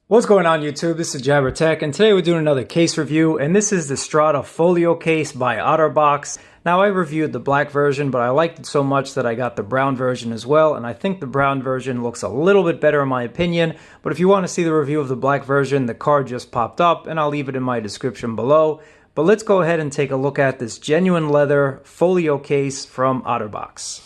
What's going on YouTube? This is Jabber Tech, and today we're doing another case review, and this is the Strada Folio case by Otterbox. Now I reviewed the black version, but I liked it so much that I got the brown version as well, and I think the brown version looks a little bit better in my opinion. But if you want to see the review of the black version, the card just popped up, and I'll leave it in my description below. But let's go ahead and take a look at this genuine leather folio case from Otterbox.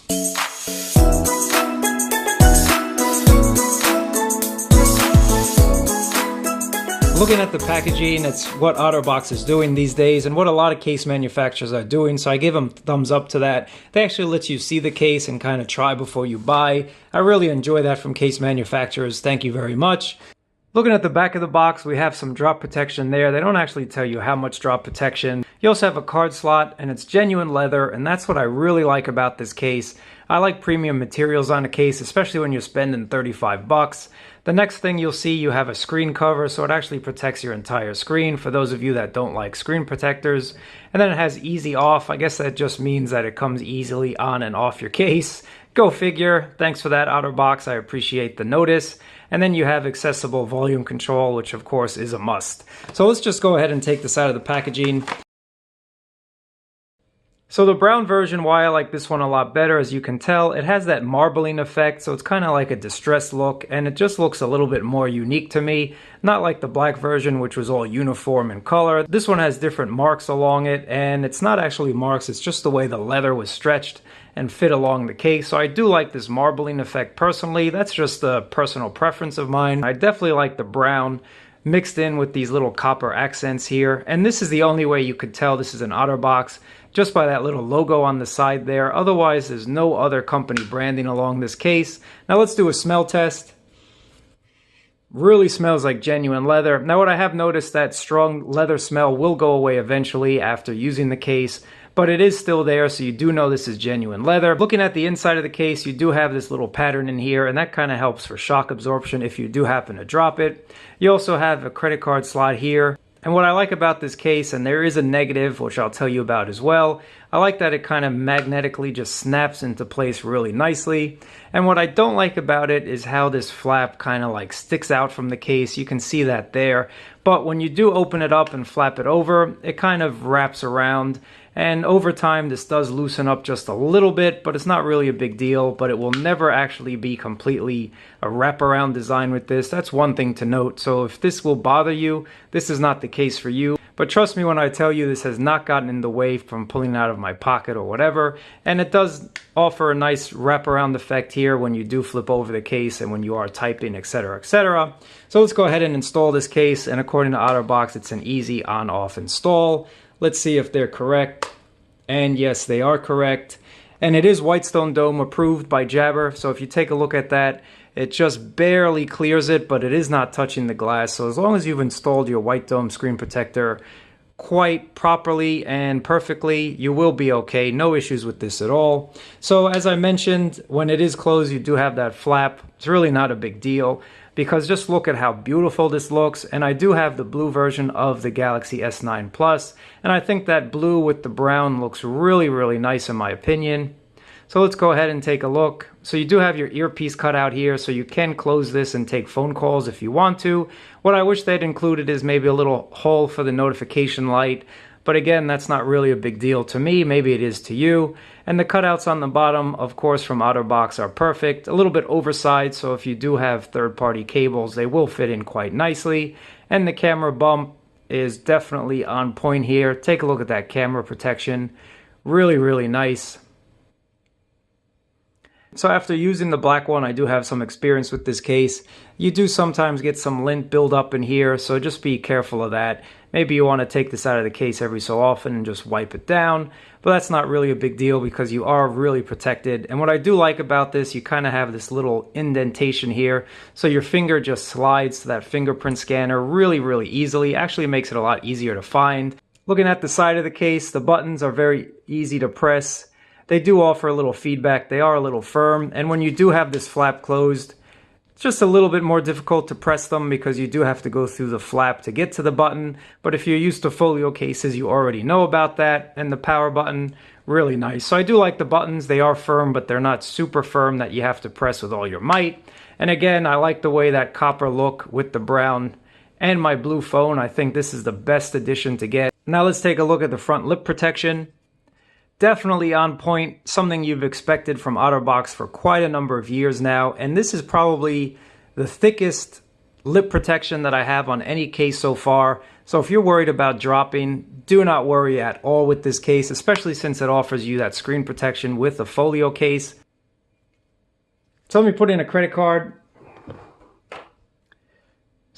Looking at the packaging, it's what Otterbox is doing these days and what a lot of case manufacturers are doing, so I give them thumbs up to that. They actually let you see the case and kind of try before you buy. I really enjoy that from case manufacturers. Thank you very much. Looking at the back of the box, we have some drop protection there. They don't actually tell you how much drop protection. You also have a card slot, and it's genuine leather, and that's what I really like about this case. I like premium materials on a case, especially when you're spending 35 bucks. The next thing you'll see, you have a screen cover, so it actually protects your entire screen for those of you that don't like screen protectors. And then it has easy off. I guess that just means that it comes easily on and off your case. Go figure. Thanks for that, Otterbox. I appreciate the notice. And then you have accessible volume control, which of course is a must. So let's just go ahead and take this out of the packaging. So the brown version, why I like this one a lot better, as you can tell, it has that marbling effect, so it's kind of like a distressed look, and it just looks a little bit more unique to me. Not like the black version, which was all uniform in color. This one has different marks along it, and it's not actually marks, it's just the way the leather was stretched and fit along the case. So I do like this marbling effect personally. That's just a personal preference of mine. I definitely like the brown mixed in with these little copper accents here, and this is the only way you could tell this is an Otterbox, just by that little logo on the side there. Otherwise, there's no other company branding along this case. Now let's do a smell test. Really smells like genuine leather. Now what I have noticed, that strong leather smell will go away eventually after using the case, but it is still there, so you do know this is genuine leather. Looking at the inside of the case, you do have this little pattern in here, and that kind of helps for shock absorption if you do happen to drop it. You also have a credit card slot here. And what I like about this case, and there is a negative, which I'll tell you about as well, I like that it kind of magnetically just snaps into place really nicely. And what I don't like about it is how this flap kind of like sticks out from the case. You can see that there. But when you do open it up and flap it over, it kind of wraps around. And over time, this does loosen up just a little bit, but it's not really a big deal. But it will never actually be completely a wraparound design with this. That's one thing to note. So if this will bother you, this is not the case for you. But trust me when I tell you, this has not gotten in the way from pulling it out of my pocket or whatever. And it does offer a nice wraparound effect here when you do flip over the case and when you are typing, etc., etc. So let's go ahead and install this case. And according to Otterbox, it's an easy on-off install. Let's see if they're correct. And yes, they are correct. And it is Whitestone Dome approved by Jabber. So if you take a look at that, it just barely clears it, but it is not touching the glass. So as long as you've installed your White Dome screen protector quite properly and perfectly, you will be okay. No issues with this at all. So as I mentioned, when it is closed, you do have that flap. It's really not a big deal, because just look at how beautiful this looks. And I do have the blue version of the Galaxy S9 Plus, and I think that blue with the brown looks really, really nice in my opinion. So let's go ahead and take a look. So you do have your earpiece cut out here, so you can close this and take phone calls if you want to. What I wish they'd included is maybe a little hole for the notification light. But again, that's not really a big deal to me. Maybe it is to you. And the cutouts on the bottom, of course, from Otterbox are perfect. A little bit oversized, so if you do have third-party cables, they will fit in quite nicely. And the camera bump is definitely on point here. Take a look at that camera protection. Really, really nice. So after using the black one, I do have some experience with this case. You do sometimes get some lint buildup in here, so just be careful of that. Maybe you want to take this out of the case every so often and just wipe it down, but that's not really a big deal because you are really protected. And what I do like about this, you kind of have this little indentation here, so your finger just slides to that fingerprint scanner really, really easily. Actually makes it a lot easier to find. Looking at the side of the case, the buttons are very easy to press. They do offer a little feedback. They are a little firm, and when you do have this flap closed, It's just a little bit more difficult to press them because you do have to go through the flap to get to the button. But if you're used to Folio cases, you already know about that. And the power button, really nice. So I do like the buttons. They are firm, but they're not super firm that you have to press with all your might. And again, I like the way that copper look with the brown and my blue phone. I think this is the best addition to get. Now let's take a look at the front lip protection. Definitely on point, something you've expected from Otterbox for quite a number of years now, and this is probably the thickest lip protection that I have on any case so far. So if you're worried about dropping, do not worry at all with this case, especially since it offers you that screen protection with the Folio case. So let me put in a credit card.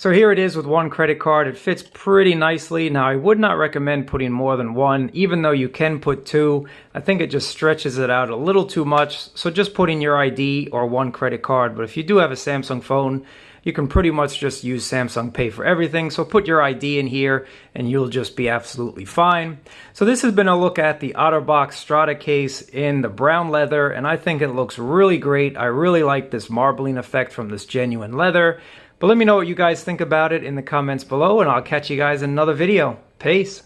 So here it is with one credit card. It fits pretty nicely. Now I would not recommend putting more than one, even though you can put two. I think it just stretches it out a little too much. So just put in your ID or one credit card. But if you do have a Samsung phone, you can pretty much just use Samsung Pay for everything. So put your ID in here and you'll just be absolutely fine. So this has been a look at the Otterbox Strada case in the brown leather, and I think it looks really great. I really like this marbling effect from this genuine leather. But let me know what you guys think about it in the comments below, and I'll catch you guys in another video. Peace.